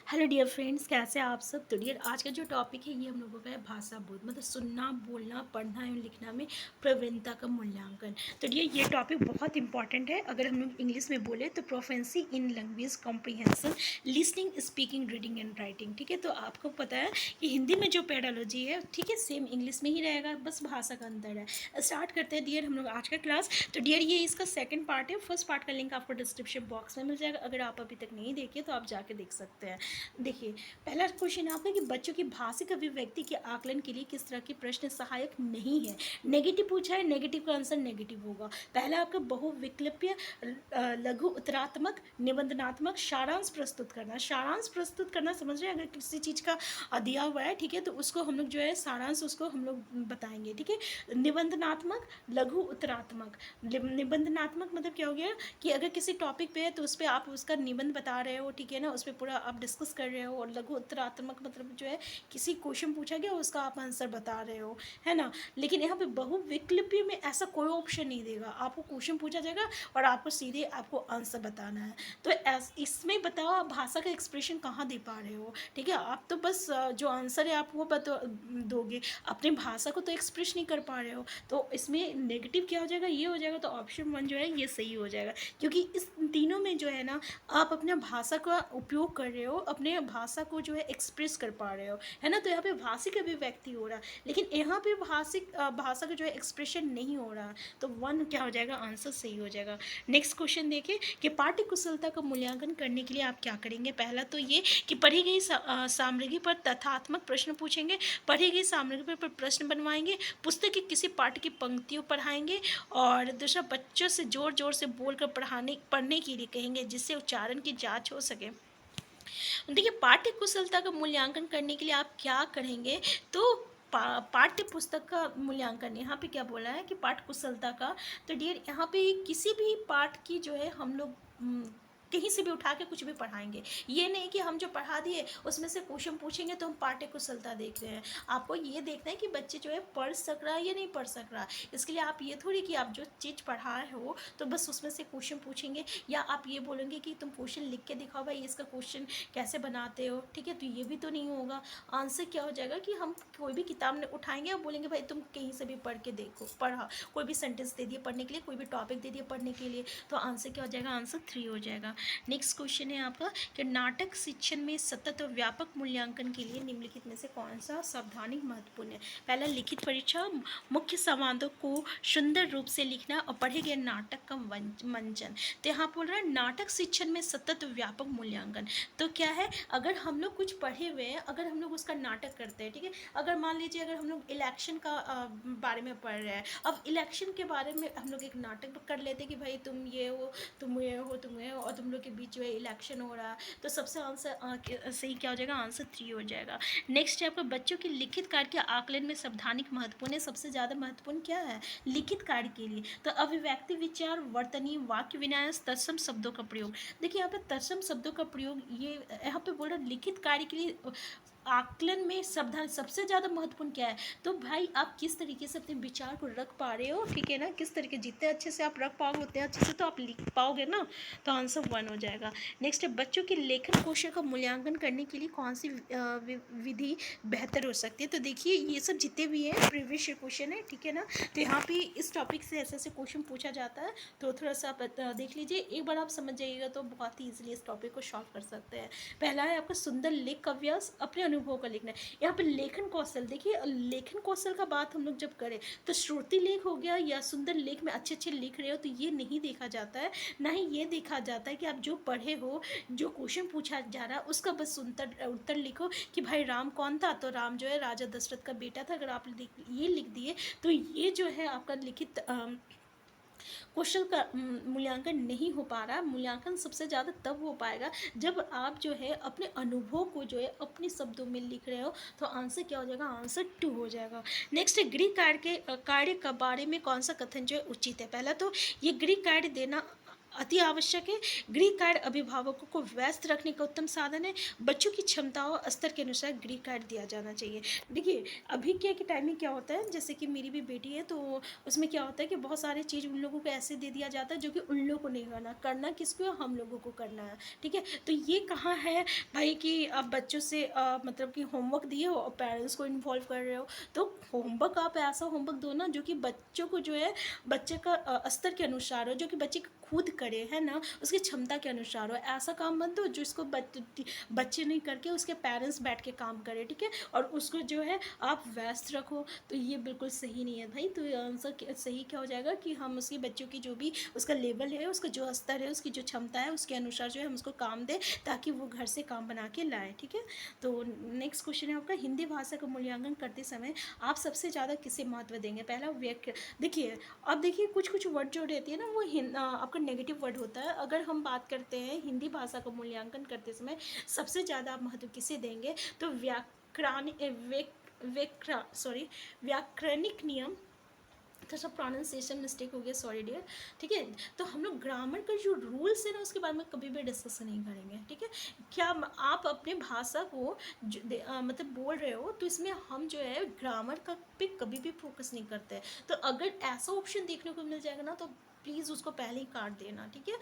Hello dear friends, कैसे हैं आप सब। तो डियर आज का जो टॉपिक है ये हम लोगों का है भाषा बोध, मतलब सुनना, बोलना, पढ़ना एवं लिखना में प्रवीणता का मूल्यांकन। तो डियर ये टॉपिक बहुत इंपॉर्टेंट है। अगर हम लोग इंग्लिश में बोले तो proficiency in language comprehension, listening, speaking, reading and writing. ठीक है, तो आपको पता है कि हिंदी में जो पेडालॉजी है, ठीक है, सेम इंग्लिश में ही रहेगा, बस भाषा का अंतर है। स्टार्ट करते हैं डियर हम लोग आज का क्लास। तो डियर ये इसका सेकंड पार्ट है। फर्स्ट पार्ट का लिंक आपको डिस्क्रिप्शन बॉक्स में मिल जाएगा। अगर आप अभी तक नहीं देखे तो आप जाके देख सकते हैं। देखिए, पहला क्वेश्चन आपका कि बच्चों की भाषिक अभिव्यक्ति के आकलन के लिए किस तरह के प्रश्न सहायक नहीं है। नेगेटिव पूछा है, नेगेटिव का आंसर नेगेटिव होगा। पहला आपका बहुविकल्पीय, लघु उत्तरात्मक, निबंधनात्मक, सारांश प्रस्तुत करना। सारांश प्रस्तुत करना समझ रहे हैं, अगर किसी चीज़ का दिया हुआ है, ठीक है, तो उसको हम लोग जो है सारांश उसको हम लोग बताएंगे। ठीक है, निबंधनात्मक, लघु उत्तरात्मक। निबंधनात्मक मतलब क्या हो गया कि अगर किसी टॉपिक पे है तो उस पर आप उसका निबंध बता रहे हो, ठीक है ना, उस पर पूरा आप डिस्कस कर रहे हो। और लघु उत्तरात्मक मतलब जो है किसी क्वेश्चन पूछा गया उसका आप आंसर बता रहे हो, है ना। लेकिन यहाँ पे बहुविकल्पीय में ऐसा कोई ऑप्शन नहीं देगा, आपको क्वेश्चन पूछा जाएगा और आपको सीधे आपको आंसर बताना है। तो इसमें बताओ आप भाषा का एक्सप्रेशन कहाँ दे पा रहे हो। ठीक है, आप तो बस जो आंसर है आप वो दोगे, अपनी भाषा को तो एक्सप्रेस नहीं कर पा रहे हो। तो इसमें नेगेटिव क्या हो जाएगा, ये हो जाएगा। तो ऑप्शन 1 जो है ये सही हो जाएगा, क्योंकि इस तीनों में जो है ना आप अपने भाषा का उपयोग कर रहे हो, अपने भाषा को जो है एक्सप्रेस कर पा रहे हो, है ना। तो यहाँ पे भाषिक अभिव्यक्ति हो रहा है, लेकिन यहाँ पे भाषा का जो है एक्सप्रेशन नहीं हो रहा है। तो 1 क्या हो जाएगा, आंसर सही हो जाएगा। नेक्स्ट क्वेश्चन देखिए कि पाठ्य कुशलता का मूल्यांकन करने के लिए आप क्या करेंगे। पहला तो ये कि पढ़ी गई सामग्री पर तथ्यात्मक प्रश्न पूछेंगे, पढ़ी गई सामग्री पर प्रश्न बनवाएंगे, पुस्तक की किसी पाठ की पंक्तियों पढ़ाएंगे, और दूसरा बच्चों से जोर जोर से बोलकर पढ़ने के लिए कहेंगे, जिससे उच्चारण की जांच हो सके। देखिए, पाठ्य कुशलता का मूल्यांकन करने के लिए आप क्या करेंगे, तो पाठ्य पुस्तक का मूल्यांकन, यहाँ पे क्या बोला है कि पाठ्य कुशलता का। तो डियर यहाँ पे किसी भी पाठ की जो है हम लोग कहीं से भी उठा के कुछ भी पढ़ाएंगे। ये नहीं कि हम जो पढ़ा दिए उसमें से क्वेश्चन पूछेंगे तो हम पाठ्य कुशलता देख रहे हैं। आपको ये देखना है कि बच्चे जो है पढ़ सक रहा है या नहीं पढ़ सक रहा। इसके लिए आप ये थोड़ी कि आप जो चीज़ पढ़ाए हो तो बस उसमें से क्वेश्चन पूछेंगे, या आप ये बोलेंगे कि तुम क्वेश्चन लिख के दिखाओ भाई, इसका क्वेश्चन कैसे बनाते हो। ठीक है, तो ये भी तो नहीं होगा। आंसर क्या हो जाएगा कि हम कोई भी किताब उठाएंगे और बोलेंगे भाई तुम कहीं से भी पढ़ के देखो, पढ़ा, कोई भी सेंटेंस दे दिए पढ़ने के लिए, कोई भी टॉपिक दे दिए पढ़ने के लिए, तो आंसर क्या हो जाएगा, आंसर 3 हो जाएगा। नेक्स्ट क्वेश्चन है आपका कि नाटक शिक्षण में सतत और व्यापक मूल्यांकन के लिए निम्नलिखित में से कौन सा सावधानी महत्वपूर्ण है। पहला, लिखित परीक्षा, मुख्य संवादों को सुंदर रूप से लिखना और पढ़े गए नाटक का मंचन। तो यहाँ बोल रहा है नाटक शिक्षण में सतत व्यापक मूल्यांकन। तो क्या है, अगर हम लोग कुछ पढ़े हुए हैं, अगर हम लोग उसका नाटक करते हैं, ठीक है, अगर मान लीजिए अगर हम लोग इलेक्शन का बारे में पढ़ रहे हैं, अब इलेक्शन के बारे में हम लोग एक नाटक कर लेते हैं कि भाई तुम ये हो, तुम ये हो, तुम ये हो, और तुम लोग के बीच में इलेक्शन हो रहा है, तो सबसे आंसर सही क्या हो जाएगा, आंसर 3 हो जाएगा। नेक्स्ट है आपका बच्चों के लिखित कार्य के आकलन में सावधानिक महत्वपूर्ण है। सबसे ज़्यादा महत्वपूर्ण क्या है लिखित कार्य के लिए, तो अभिव्यक्ति, विचार, वर्तनी, वाक्य विन्यास, तत्सम शब्दों का प्रयोग। देखिए यहाँ पे तत्सम शब्दों का प्रयोग, ये यहाँ पे बोल रहा लिखित कार्य के लिए आकलन में सावधान सबसे ज़्यादा महत्वपूर्ण क्या है। तो भाई आप किस तरीके से अपने विचार को रख पा रहे हो, ठीक है ना, किस तरीके, जितने अच्छे से आप रख पाओगे उतने अच्छे से तो आप लिख पाओगे ना। तो आंसर 1 हो जाएगा। नेक्स्ट है बच्चों के लेखन कौशल का मूल्यांकन करने के लिए कौन सी विधि बेहतर हो सकती है। तो देखिए ये सब जितने भी हैं प्रीवियस क्वेश्चन है, ठीक है ना। तो यहाँ पे इस टॉपिक से ऐसे ऐसे क्वेश्चन पूछा जाता है, तो थोड़ा सा आप देख लीजिए, एक बार आप समझ जाइएगा तो बहुत ही ईजिली इस टॉपिक को सॉल्व कर सकते हैं। पहला है आपका सुंदर लेख का अभ्यास, अपने अनुभव का लिखना है। यहाँ पे लेखन कौशल, देखिए लेखन कौशल का बात हम लोग जब करें तो श्रुति लेख हो गया या सुंदर लेख में अच्छे अच्छे लिख रहे हो, तो ये नहीं देखा जाता है। ना ही ये देखा जाता है कि आप जो पढ़े हो, जो क्वेश्चन पूछा जा रहा है उसका बस उत्तर लिखो कि भाई राम कौन था, तो राम जो है राजा दशरथ का बेटा था। अगर आप ये लिख दिए तो ये जो है आपका लिखित क्वेश्चन का मूल्यांकन नहीं हो पा रहा। मूल्यांकन सबसे ज़्यादा तब हो पाएगा जब आप जो है अपने अनुभव को जो है अपने शब्दों में लिख रहे हो। तो आंसर क्या हो जाएगा, आंसर 2 हो जाएगा। नेक्स्ट है गृह कार्य के बारे में कौन सा कथन जो है उचित है। पहला तो ये गृह कार्य देना अति आवश्यक है। गृह कार्य अभिभावकों को व्यस्त रखने का उत्तम साधन है। बच्चों की क्षमताओं और स्तर के अनुसार गृह कार्य दिया जाना चाहिए। देखिए अभी के टाइम में क्या होता है, जैसे कि मेरी भी बेटी है तो उसमें क्या होता है कि बहुत सारे चीज़ उन लोगों को ऐसे दे दिया जाता है जो कि उन लोगों को नहीं करना, करना किसको है, हम लोगों को करना है। ठीक है, तो ये कहाँ है भाई कि आप बच्चों से मतलब कि होमवर्क दिए हो और पेरेंट्स को इन्वॉल्व कर रहे हो। तो होमवर्क आप ऐसा होमवर्क दो ना जो कि बच्चों को जो है बच्चे का स्तर के अनुसार हो, जो कि बच्चे खुद करे, है ना, उसकी क्षमता के अनुसार हो। ऐसा काम मत दो जो इसको बच्चे नहीं करके उसके पेरेंट्स बैठ के काम करे। ठीक है, और उसको जो है आप व्यस्त रखो, तो ये बिल्कुल सही नहीं है भाई। तो आंसर सही क्या हो जाएगा कि हम उसके बच्चों की जो भी उसका लेवल है, उसका जो स्तर है, उसकी जो क्षमता है, उसके अनुसार जो है हम उसको काम दें ताकि वो घर से काम बना के लाए। ठीक है, तो नेक्स्ट क्वेश्चन है आपका, हिंदी भाषा का मूल्यांकन करते समय आप सबसे ज़्यादा किसे महत्व देंगे? पहला व्याकरण। देखिए अब देखिए कुछ कुछ वर्ड जो रहती है ना वो आपका नेगेटिव वर्ड होता है। अगर हम बात करते हैं हिंदी भाषा का मूल्यांकन करते समय सबसे ज़्यादा आप महत्व किसे देंगे, तो व्याकरणिक नियम, तो सब प्रोनाउंसिएशन मिस्टेक हो गया, सॉरी डियर। ठीक है, तो हम लोग ग्रामर का जो रूल्स है ना उसके बारे में कभी भी डिस्कस नहीं करेंगे। ठीक है, क्या आप अपने भाषा को मतलब बोल रहे हो तो इसमें हम जो है ग्रामर का पे कभी भी फोकस नहीं करते हैं। तो अगर ऐसा ऑप्शन देखने को मिल जाएगा ना तो प्लीज़ उसको पहले ही काट देना। ठीक है,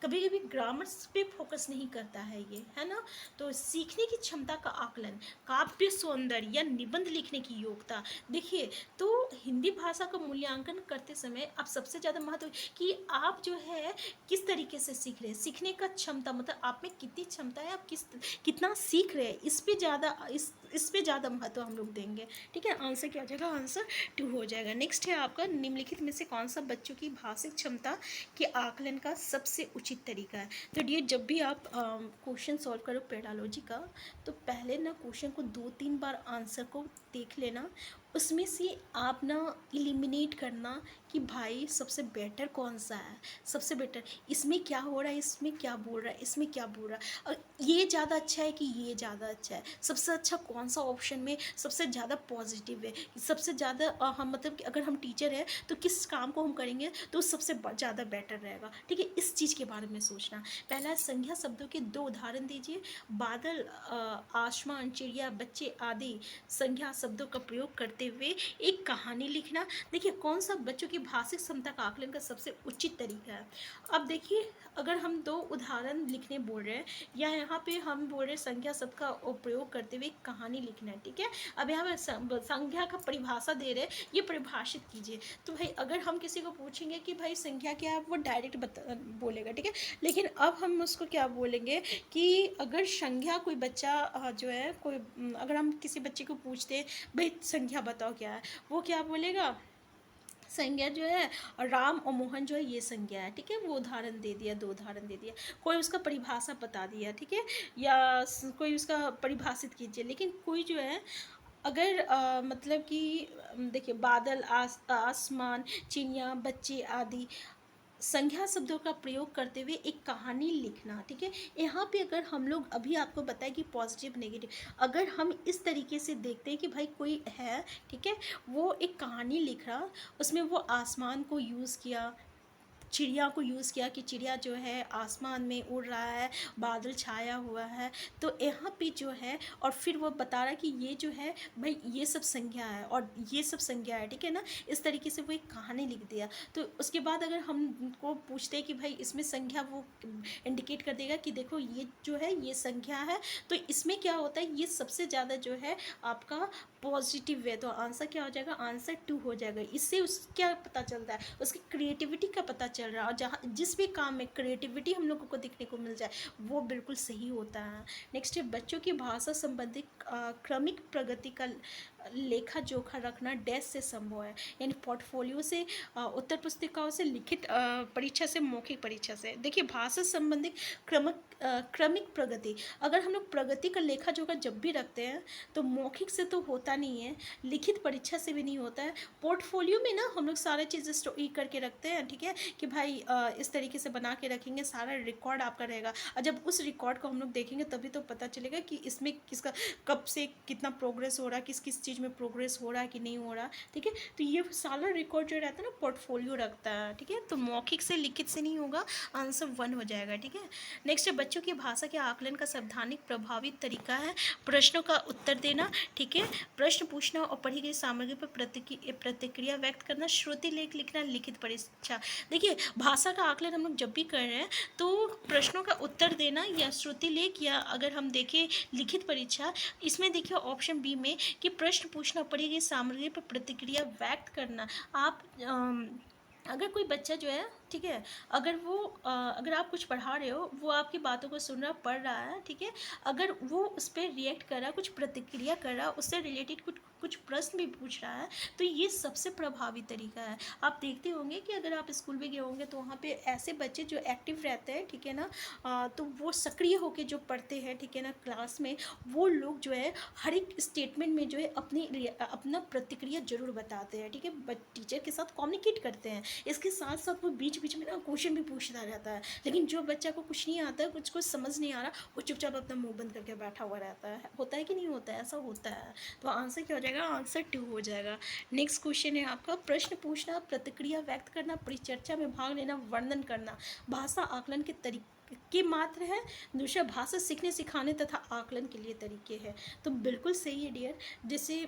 कभी कभी ग्रामर पे फोकस नहीं करता है ये, है ना। तो सीखने की क्षमता का आकलन, काव्य सौंदर्य या निबंध लिखने की योग्यता। देखिए तो हिंदी भाषा का मूल्यांकन करते समय आप सबसे ज़्यादा महत्व कि आप जो है किस तरीके से सीख रहे हैं, सीखने का क्षमता मतलब आप में कितनी क्षमता है, आप कितना सीख रहे हैं, इस पे ज़्यादा महत्व हम लोग देंगे। ठीक है, आंसर क्या हो जाएगा, आंसर 2 हो जाएगा। नेक्स्ट है आपका, निम्नलिखित में से कौन सा बच्चों की भाषिक क्षमता के आकलन का सबसे उचित तरीका है? तो ये जब भी आप क्वेश्चन सॉल्व करो पेडालॉजी का, तो पहले ना क्वेश्चन को 2-3 बार आंसर को देख लेना, उसमें से आप ना इलिमिनेट करना कि भाई सबसे बेटर कौन सा है, सबसे बेटर इसमें क्या हो रहा है, इसमें क्या बोल रहा है, इसमें क्या बोल रहा है, और ये ज़्यादा अच्छा है कि ये ज़्यादा अच्छा है, सबसे अच्छा कौन सा ऑप्शन में सबसे ज़्यादा पॉजिटिव है, सबसे ज़्यादा हम मतलब कि अगर हम टीचर हैं तो किस काम को हम करेंगे तो सबसे ज़्यादा बेटर रहेगा। ठीक है, इस चीज़ के बारे में सोचना। पहला, संज्ञा शब्दों के 2 उदाहरण दीजिए। बादल, आसमान, चिड़िया, बच्चे आदि संज्ञा शब्दों का प्रयोग करते हुए एक कहानी लिखना। देखिए कौन सा बच्चों की भाषिक क्षमता का आकलन का सबसे उचित तरीका है। अब देखिए अगर हम 2 उदाहरण लिखने बोल रहे हैं या यहाँ पे हम बोल रहे हैं संज्ञा शब्द का प्रयोग करते हुए एक कहानी लिखना है। ठीक है, अब यहाँ पर संज्ञा का परिभाषा दे रहे हैं, ये परिभाषित कीजिए। तो भाई अगर हम किसी को पूछेंगे कि भाई संज्ञा क्या है, वो डायरेक्ट बोलेगा। ठीक है, लेकिन अब हम उसको क्या बोलेंगे कि अगर संज्ञा कोई बच्चा जो है कोई अगर हम किसी बच्चे को पूछते हैं भाई संज्ञा बताओ क्या है, वो क्या बोलेगा, संज्ञा जो है राम और मोहन जो है ये संज्ञा है। ठीक है, वो उदाहरण दे दिया, 2 उदाहरण दे दिया, कोई उसका परिभाषा बता दिया। ठीक है, या कोई उसका परिभाषित कीजिए। लेकिन कोई जो है अगर मतलब कि देखिए बादल, आसमान, चिड़िया, बच्चे आदि संज्ञा शब्दों का प्रयोग करते हुए एक कहानी लिखना। ठीक है, यहाँ पे अगर हम लोग अभी आपको बताएं कि पॉजिटिव नेगेटिव, अगर हम इस तरीके से देखते हैं कि भाई कोई है, ठीक है, वो एक कहानी लिख रहा, उसमें वो आसमान को यूज़ किया, चिड़िया को यूज़ किया कि चिड़िया जो है आसमान में उड़ रहा है, बादल छाया हुआ है, तो यहाँ पे जो है और फिर वो बता रहा है कि ये जो है भाई ये सब संज्ञा है और ये सब संज्ञा है। ठीक है ना, इस तरीके से वो एक कहानी लिख दिया। तो उसके बाद अगर हमको पूछते हैं कि भाई इसमें संज्ञा, वो इंडिकेट कर देगा कि देखो ये जो है ये संख्या है, तो इसमें क्या होता है, ये सबसे ज़्यादा जो है आपका पॉजिटिव है। तो आंसर क्या हो जाएगा, आंसर 2 हो जाएगा। इससे उस क्या पता चलता है, उसकी क्रिएटिविटी का पता चल रहा है, और जहाँ जिस भी काम में क्रिएटिविटी हम लोगों को दिखने को मिल जाए वो बिल्कुल सही होता है। नेक्स्ट है, बच्चों की भाषा संबंधी क्रमिक प्रगति का लेखा जोखा रखना डैश से संभव है, यानी पोर्टफोलियो से, उत्तर पुस्तिकाओं से, लिखित परीक्षा से, मौखिक परीक्षा से। देखिए भाषा संबंधी क्रमिक प्रगति, अगर हम लोग प्रगति का लेखा जोखा जब भी रखते हैं तो मौखिक से तो होता नहीं है, लिखित परीक्षा से भी नहीं होता है, पोर्टफोलियो में ना हम लोग सारे चीज़ें स्टोर करके रखते हैं। ठीक है, कि भाई इस तरीके से बना के रखेंगे, सारा रिकॉर्ड आपका रहेगा, और जब उस रिकॉर्ड को हम लोग देखेंगे तभी तो पता चलेगा कि इसमें किसका कब से कितना प्रोग्रेस हो रहा है, किस किस चीज़ चीज़ में प्रोग्रेस हो रहा है कि नहीं हो रहा, ठीक है। तो ये सारा रिकॉर्ड जो रहता है ना पोर्टफोलियो रखता है, ठीक है। तो मौखिक से लिखित से नहीं होगा, आंसर 1 हो जाएगा, ठीक है। नेक्स्ट है बच्चों की भाषा के आकलन का सावधानी प्रभावित तरीका है प्रश्नों का उत्तर देना, ठीक है। प्रश्न पूछना और पढ़ी गई सामग्री पर प्रतिक्रिया व्यक्त करना, श्रुति लेख लिखना, लिखित परीक्षा। देखिए भाषा का आकलन हम लोग जब भी कर रहे हैं तो प्रश्नों का उत्तर देना या श्रुति लेख, या अगर हम देखें लिखित परीक्षा, इसमें देखिए ऑप्शन बी में कि प्रश्न पूछना, पढ़ी गई सामग्री पर प्रतिक्रिया व्यक्त करना। आप अगर कोई बच्चा जो है, ठीक है, अगर वो अगर आप कुछ पढ़ा रहे हो, वो आपकी बातों को सुन रहा, पढ़ रहा है, ठीक है, अगर वो उस पर रिएक्ट कर रहा, कुछ प्रतिक्रिया कर रहा, उससे रिलेटेड कुछ कुछ प्रश्न भी पूछ रहा है, तो ये सबसे प्रभावी तरीका है। आप देखते होंगे कि अगर आप स्कूल में गए होंगे तो वहाँ पे ऐसे बच्चे जो एक्टिव रहते हैं, ठीक है ना, तो वो सक्रिय होकर जो पढ़ते हैं, ठीक है ना, क्लास में, वो लोग जो है हर एक स्टेटमेंट में जो है अपना प्रतिक्रिया जरूर बताते हैं, ठीक है, टीचर के साथ कम्युनिकेट करते हैं। इसके साथ साथ वो बीच बीच में ना क्वेश्चन भी पूछता रहता है। लेकिन जो बच्चा को कुछ नहीं आता है, कुछ समझ नहीं आ रहा, वो चुपचाप अपना मुंह बंद करके बैठा हुआ रहता है। होता है कि नहीं होता है? ऐसा होता है। तो आंसर क्या हो जाएगा? आंसर 2 हो जाएगा। नेक्स्ट क्वेश्चन है आपका, प्रश्न पूछना, प्रतिक्रिया व्यक्त करना, परिचर्चा में भाग लेना, वर्णन करना, भाषा आकलन के तरीके मात्र है। दूसरा भाषा सीखने सिखाने तथा आकलन के लिए तरीके हैं। तो बिल्कुल सही है डियर। जैसे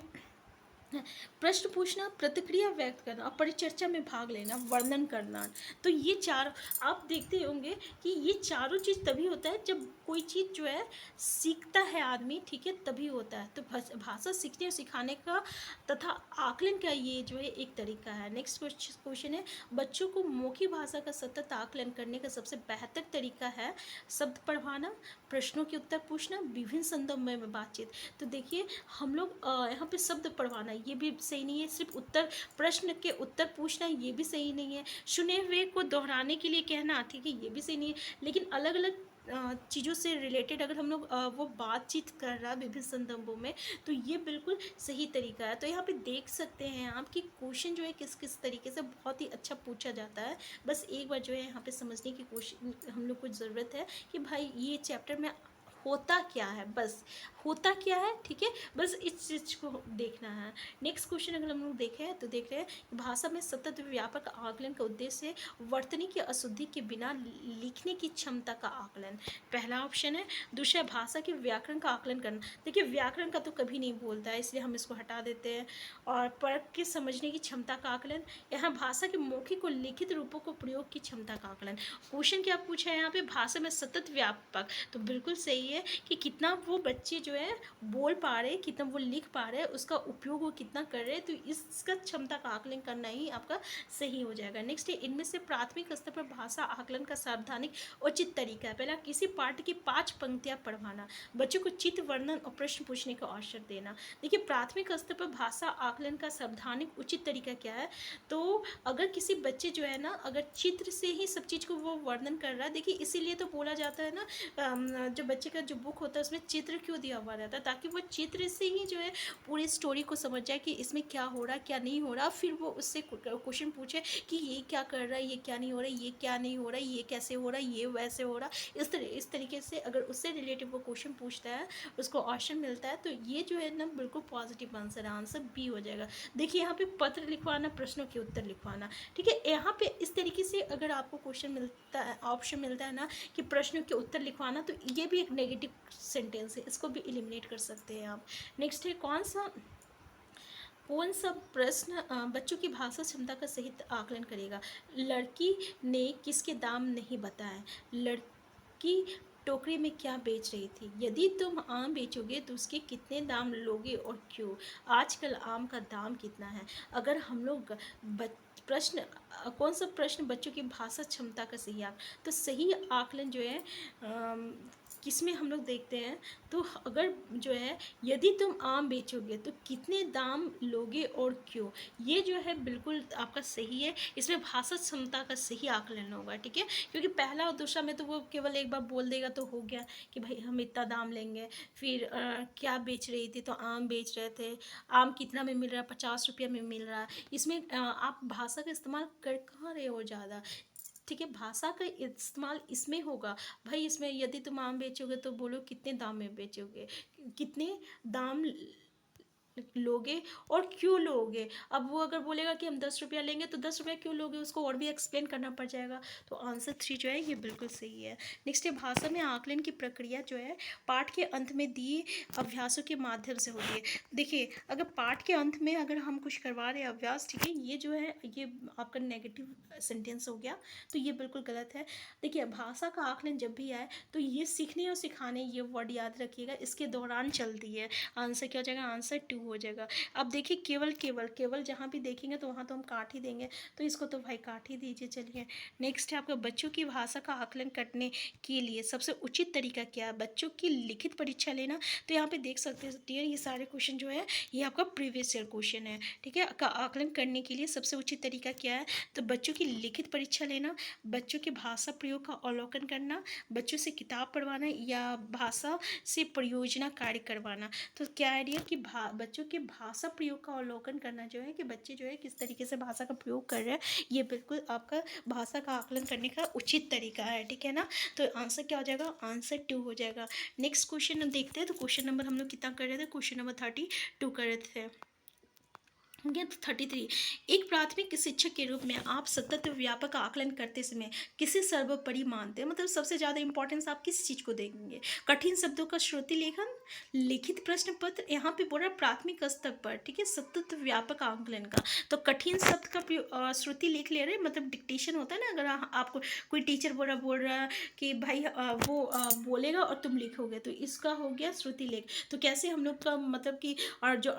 प्रश्न पूछना, प्रतिक्रिया व्यक्त करना और परिचर्चा में भाग लेना, वर्णन करना, तो ये चार आप देखते होंगे कि ये चारों चीज़ तभी होता है जब कोई चीज़ जो है सीखता है आदमी, ठीक है, तभी होता है। तो भाषा सीखने और सिखाने का तथा आकलन का ये जो है एक तरीका है। नेक्स्ट क्वेश्चन है, बच्चों को मौखिक भाषा का सतत आकलन करने का सबसे बेहतर तरीका है शब्द पढ़वाना, प्रश्नों के उत्तर पूछना, विभिन्न संदर्भ में बातचीत। तो देखिए हम लोग यहाँ पे शब्द पढ़वाना ये भी सही नहीं है, सिर्फ उत्तर प्रश्न के उत्तर पूछना ये भी सही नहीं है, सुने हुए को दोहराने के लिए कहना, ठीक है, ये भी सही नहीं है। लेकिन अलग अलग चीज़ों से रिलेटेड अगर हम लोग वो बातचीत कर रहा है विभिन्न संदर्भों में, तो ये बिल्कुल सही तरीका है। तो यहाँ पे देख सकते हैं आप कि क्वेश्चन जो है किस किस तरीके से बहुत ही अच्छा पूछा जाता है। बस एक बार जो है यहाँ पे समझने की कोशिश हम लोग को ज़रूरत है कि भाई ये चैप्टर में होता क्या है, बस होता क्या है, ठीक है, बस इस चीज़ को देखना है। नेक्स्ट क्वेश्चन अगर हम लोग देखें तो देख रहे हैं भाषा में सतत व्यापक आकलन का उद्देश्य वर्तनी की अशुद्धि के बिना लिखने की क्षमता का आकलन, पहला ऑप्शन है। दूसरा भाषा के व्याकरण का आकलन करना। देखिए व्याकरण का तो कभी नहीं बोलता है, इसलिए हम इसको हटा देते हैं। और परख के समझने की क्षमता का आकलन, यहाँ भाषा के मौखिक और लिखित रूपों को प्रयोग की क्षमता का आकलन। क्वेश्चन क्या पूछा है यहाँ पे, भाषा में सतत व्यापक, तो बिल्कुल सही है कि कितना वो बच्चे जो है बोल पा रहे, कितना वो लिख पा रहे, उसका उपयोग वो कितना कर रहे, तो इसका क्षमता का आकलन करना ही आपका सही हो जाएगा। नेक्स्ट है, इनमें से प्राथमिक स्तर पर भाषा आकलन का सावधानिक उचित तरीका है। पहला, किसी पाठ की 5 पंक्तियां पढ़वाना, बच्चों को चित्र वर्णन और प्रश्न पूछने का अवसर देना। देखिए प्राथमिक स्तर पर भाषा आकलन का सावधानिक उचित तरीका क्या है, तो अगर किसी बच्चे जो है ना, अगर चित्र से ही सब चीज़ को वो वर्णन कर रहा है, देखिए इसीलिए तो बोला जाता है ना, जो बच्चे का जो बुक होता है उसमें चित्र क्यों दिया हुआ रहता है, ताकि वो चित्र से ही जो है पूरी स्टोरी को समझ जाए कि इसमें क्या हो रहा है क्या नहीं हो रहा, फिर वो उससे क्वेश्चन पूछे कि ये क्या कर रहा है, ये क्या नहीं हो रहा है, ये क्या नहीं हो रहा है, ये कैसे हो रहा है, ये वैसे हो रहा है। इस तरीके से अगर उससे रिलेटेड वो क्वेश्चन पूछता है, उसको ऑप्शन मिलता है, तो ये जो है ना बिल्कुल पॉजिटिव आंसर है, आंसर बी हो जाएगा। देखिए यहाँ पे पत्र लिखवाना, प्रश्नों के उत्तर लिखवाना, ठीक है, यहाँ पे इस तरीके से अगर आपको क्वेश्चन मिलता है, ऑप्शन मिलता है ना कि प्रश्नों के उत्तर लिखवाना, तो ये भी एक नेगेटिव सेंटेंस है, इसको भी एलिमिनेट कर सकते हैं आप। नेक्स्ट है, कौन सा प्रश्न बच्चों की भाषा क्षमता का सही आकलन करेगा। लड़की ने किसके दाम नहीं बताए, लड़की टोकरी में क्या बेच रही थी, यदि तुम आम बेचोगे तो उसके कितने दाम लोगे और क्यों, आजकल आम का दाम कितना है। अगर हम लोग प्रश्न कौन सा प्रश्न बच्चों की भाषा क्षमता का सही तो सही आकलन जो है किसमें हम लोग देखते हैं, तो अगर जो है यदि तुम आम बेचोगे तो कितने दाम लोगे और क्यों, ये जो है बिल्कुल आपका सही है, इसमें भाषा क्षमता का सही आकलन होगा, ठीक है, क्योंकि पहला और दूसरा में तो वो केवल एक बार बोल देगा तो हो गया कि भाई हम इतना दाम लेंगे, फिर क्या बेच रही थी, तो आम बेच रहे थे, आम कितना में मिल रहा है, 50 रुपया में मिल रहा है, इसमें आप भाषा का इस्तेमाल कर कहाँ रहे हो ज़्यादा, ठीक है, भाषा का इस्तेमाल इसमें होगा, भाई इसमें यदि तुम आम बेचोगे तो बोलो कितने दाम में बेचोगे, कितने दाम लोगे और क्यों लोगे। अब वो अगर बोलेगा कि हम 10 रुपया लेंगे तो 10 रुपया क्यों लोगे, उसको और भी एक्सप्लेन करना पड़ जाएगा। तो आंसर 3 जो है ये बिल्कुल सही है। नेक्स्ट है, भाषा में आकलन की प्रक्रिया जो है पाठ के अंत में दिए अभ्यासों के माध्यम से होती है। देखिए, अगर पाठ के अंत में अगर हम कुछ करवा रहे हैं अभ्यास, ठीक है, ये जो है ये आपका नेगेटिव सेंटेंस हो गया, तो ये बिल्कुल गलत है। देखिए, भाषा का आकलन जब भी आए तो ये सीखने और सिखाने, ये वर्ड याद रखिएगा, इसके दौरान चलती है। आंसर क्या हो जाएगा, आंसर 2 हो जाएगा। अब देखिए, केवल केवल केवल जहाँ भी देखेंगे तो वहाँ तो हम काट ही देंगे, तो इसको तो भाई काट ही दीजिए। चलिए, नेक्स्ट है आपका, बच्चों की भाषा का आकलन करने के लिए सबसे उचित तरीका क्या है। बच्चों की लिखित परीक्षा लेना, तो यहाँ पे देख सकते हैं डियर, ये सारे क्वेश्चन जो है ये आपका प्रीवियस ईयर क्वेश्चन है, ठीक है। का आकलन करने के लिए सबसे उचित तरीका क्या है, तो बच्चों की लिखित परीक्षा लेना, बच्चों के भाषा प्रयोग का अवलोकन करना, बच्चों से किताब पढ़वाना या भाषा से परियोजना कार्य करवाना। तो क्या आइडिया कि बच्चों के भाषा प्रयोग का अवलोकन करना जो है कि बच्चे जो है किस तरीके से भाषा का प्रयोग कर रहे हैं, ये बिल्कुल आपका भाषा का आकलन करने का उचित तरीका है, ठीक है ना। तो आंसर क्या हो जाएगा, आंसर 2 हो जाएगा। नेक्स्ट क्वेश्चन हम देखते हैं। तो क्वेश्चन नंबर हम लोग कितना कर रहे थे, क्वेश्चन नंबर 32 कर रहे थे। 33, एक प्राथमिक शिक्षक के रूप में आप सतत व्यापक आकलन करते समय किसे सर्वोपरि मानते हैं, मतलब सबसे ज़्यादा इंपॉर्टेंस आप किस चीज़ को देंगे। कठिन शब्दों का श्रुति लेखन, लिखित प्रश्न पत्र, यहाँ पे बोल रहा है प्राथमिक स्तर पर, ठीक है, सतत व्यापक आकलन का। तो कठिन शब्द का श्रुति लिख ले रहे, मतलब डिक्टेशन होता है ना, अगर आपको कोई टीचर बोल रहा है कि भाई वो बोलेगा और तुम लिखोगे, तो इसका हो गया श्रुति लेख। तो कैसे हम लोग का मतलब कि, और जो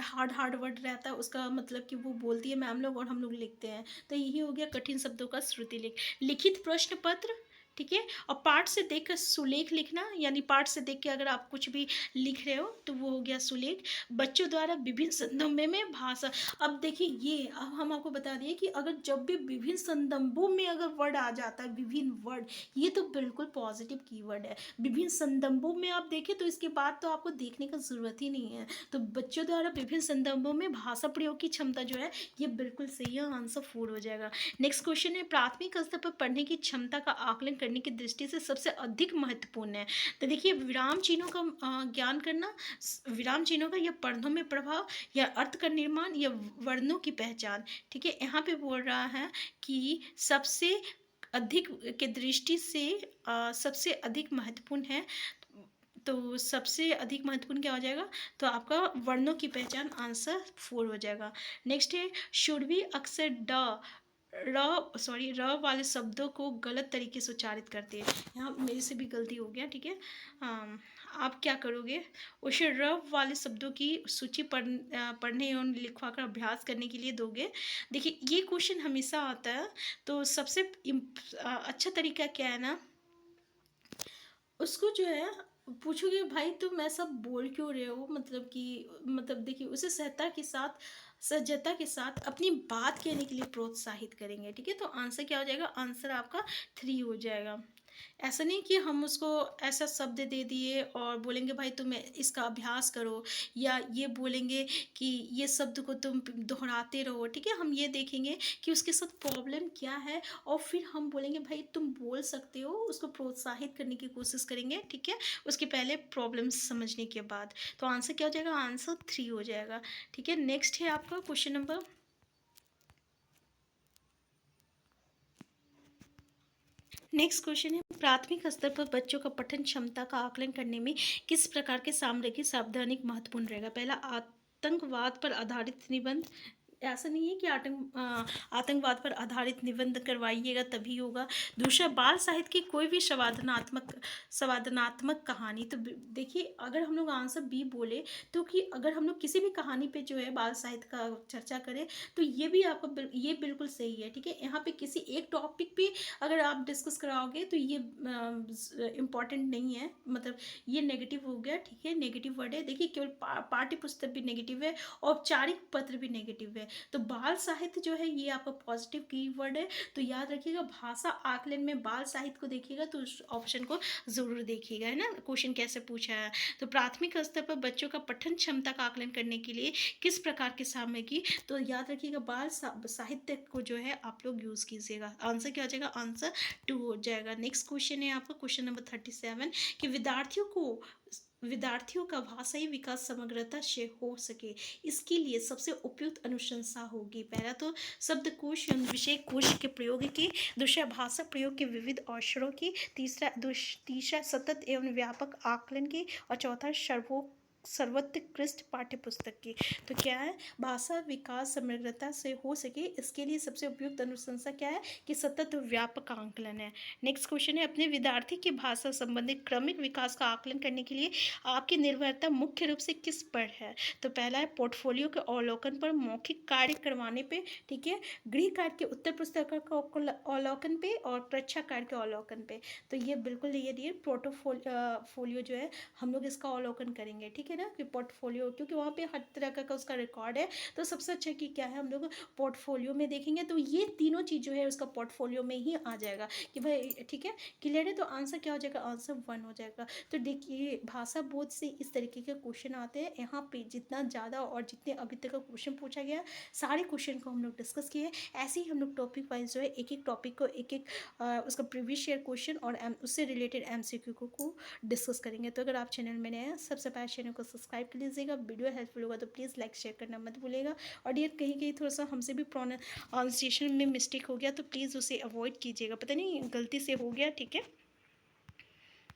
हार्ड वर्ड रहता है उसका मतलब कि वो बोलती है मैम लोग और हम लोग लिखते हैं, तो यही हो गया कठिन शब्दों का श्रुति लेख। लिखित प्रश्न पत्र, ठीक है, और पाठ से देखकर सुलेख लिखना, यानी पाठ से देख के अगर आप कुछ भी लिख रहे हो तो वो हो गया सुलेख। बच्चों द्वारा विभिन्न संदर्भों में भाषा, अब देखिए ये अब हम आपको बता दिए कि अगर जब भी विभिन्न संदर्भों में अगर वर्ड आ जाता है, विभिन्न वर्ड, ये तो बिल्कुल पॉजिटिव कीवर्ड है। विभिन्न संदर्भों में आप देखें तो इसके बाद तो आपको देखने का जरूरत ही नहीं है। तो बच्चों द्वारा विभिन्न संदर्भों में भाषा प्रयोग की क्षमता जो है ये बिल्कुल सही है, आंसर 4 हो जाएगा। नेक्स्ट क्वेश्चन है, प्राथमिक स्तर पर पढ़ने की क्षमता का आकलन करने की दृष्टि से सबसे अधिक महत्वपूर्ण है। तो देखिए, विराम चिन्हों का ज्ञान करना, विराम चिन्हों का या पढ़नों में प्रभाव, या अर्थ का निर्माण, या वर्णों की पहचान, ठीक है। यहाँ पे बोल रहा है कि सबसे अधिक के दृष्टि से सबसे अधिक महत्वपूर्ण है, तो सबसे अधिक महत्वपूर्ण क्या हो जाएगा, तो आपका वर्णों की पहचान, आंसर 4 हो जाएगा। नेक्स्ट है, शुड भी अक्सर र वाले शब्दों को गलत तरीके से उच्चारित करते हैं। यहाँ मेरे से भी गलती हो गया, ठीक है। आप क्या करोगे, उसे र वाले शब्दों की सूची पढ़ने एवं लिखवा कर अभ्यास करने के लिए दोगे। देखिए, ये क्वेश्चन हमेशा आता है, तो सबसे अच्छा तरीका क्या है ना, उसको जो है पूछोगे भाई तुम ऐसा बोल क्यों रहे हो, मतलब कि मतलब देखिए उसे सजगता के साथ अपनी बात कहने के लिए प्रोत्साहित करेंगे, ठीक है। तो आंसर क्या हो जाएगा, आंसर आपका 3 हो जाएगा। ऐसा नहीं कि हम उसको ऐसा शब्द दे दिए और बोलेंगे भाई तुम इसका अभ्यास करो, या ये बोलेंगे कि ये शब्द को तुम दोहराते रहो, ठीक है। हम ये देखेंगे कि उसके साथ प्रॉब्लम क्या है और फिर हम बोलेंगे भाई तुम बोल सकते हो, उसको प्रोत्साहित करने की कोशिश करेंगे, ठीक है, उसके पहले प्रॉब्लम समझने के बाद। तो आंसर क्या हो जाएगा, आंसर 3 हो जाएगा, ठीक है। नेक्स्ट है आपका क्वेश्चन नंबर, नेक्स्ट क्वेश्चन है, प्राथमिक स्तर पर बच्चों का पठन क्षमता का आकलन करने में किस प्रकार के सामग्री सावधानी महत्वपूर्ण रहेगा। पहला, आतंकवाद पर आधारित निबंध, ऐसा नहीं है कि आतंकवाद पर आधारित निबंध करवाइएगा तभी होगा। दूसरा, बाल साहित्य की कोई भी संवादनात्मक कहानी। तो देखिए, अगर हम लोग आंसर बी बोले तो कि अगर हम लोग किसी भी कहानी पे जो है बाल साहित्य का चर्चा करें, तो ये भी आपको ये बिल्कुल सही है, ठीक है। यहाँ पे किसी एक टॉपिक पे अगर आप डिस्कस कराओगे तो ये इम्पॉर्टेंट नहीं है, मतलब ये नेगेटिव हो गया, ठीक है, नेगेटिव वर्ड है। देखिए, केवल पाठ्य पुस्तक भी नेगेटिव है, औपचारिक पत्र भी नेगेटिव है। तो बाल साहित्य जो है ये आपका पॉजिटिव कीवर्ड है। तो याद रखिएगा, भाषा आकलन में बाल साहित्य को देखिएगा तो उस ऑप्शन को जरूर देखिएगा, है ना, क्वेश्चन कैसे पूछा है। तो प्राथमिक स्तर पर बच्चों का पठन क्षमता का आकलन करने के लिए किस प्रकार की सामग्री, तो याद रखिएगा बाल साहित्य को जो है आप लोग यूज कीजिएगा। आंसर क्या हो जाएगा, आंसर 2 हो जाएगा। नेक्स्ट क्वेश्चन है आपका क्वेश्चन नंबर 37 कि विद्यार्थियों को विद्यार्थियों का भाषाई विकास समग्रता से हो सके, इसके लिए सबसे उपयुक्त अनुशंसा होगी। पहला तो शब्दकोश एवं विषय कोश के प्रयोग की, दूसरा भाषा प्रयोग के विविध अवसरों की, तीसरा सतत एवं व्यापक आकलन की, और चौथा सर्वोत्कृष्ट पाठ्य पुस्तक की। तो क्या है, भाषा विकास समग्रता से हो सके इसके लिए सबसे उपयुक्त अनुशंसा क्या है कि सतत व्यापक आकलन है। नेक्स्ट क्वेश्चन है, अपने विद्यार्थी की भाषा संबंधी क्रमिक विकास का आकलन करने के लिए आपकी निर्भरता मुख्य रूप से किस पर है। तो पहला है पोर्टफोलियो के अवलोकन पर, मौखिक कार्य करवाने पे, ठीक है, गृह कार्य के उत्तर पुस्तिका का अवलोकन पे, और परीक्षा कार्य के अवलोकन पे। तो ये बिल्कुल ये पोर्टफोलियो जो है हम लोग इसका अवलोकन करेंगे, ठीक है ना, कि पोर्टफोलियो, क्योंकि वहाँ पे हर तरह का उसका रिकॉर्ड है। तो सबसे अच्छा कि क्या है, हम लोग पोर्टफोलियो में देखेंगे तो ये तीनों चीज़ जो है उसका पोर्टफोलियो में ही आ जाएगा कि भाई ठीक है, क्लियर है। तो आंसर क्या हो जाएगा, आंसर 1 हो जाएगा। तो देखिए भाषा बोध से इस तरीके के क्वेश्चन आते हैं। यहाँ पे जितना ज़्यादा और जितने अभी तक का क्वेश्चन पूछा गया, सारे क्वेश्चन को हम लोग डिस्कस किए। ऐसे ही हम लोग टॉपिक वाइज जो है एक एक टॉपिक को एक एक उसका प्रीवियस ईयर क्वेश्चन और उससे रिलेटेड MCQ को डिस्कस करेंगे। तो अगर आप चैनल में नए हैं, सबसे पहले चैनल को सब्सक्राइब कर लीजिएगा। वीडियो हेल्पफुल होगा तो प्लीज़ लाइक शेयर करना मत भूलिएगा। और ये कहीं कहीं थोड़ा सा हमसे भी प्रोनाउंसिएशन में मिस्टेक हो गया तो प्लीज़ उसे अवॉइड कीजिएगा, पता नहीं गलती से हो गया, ठीक है।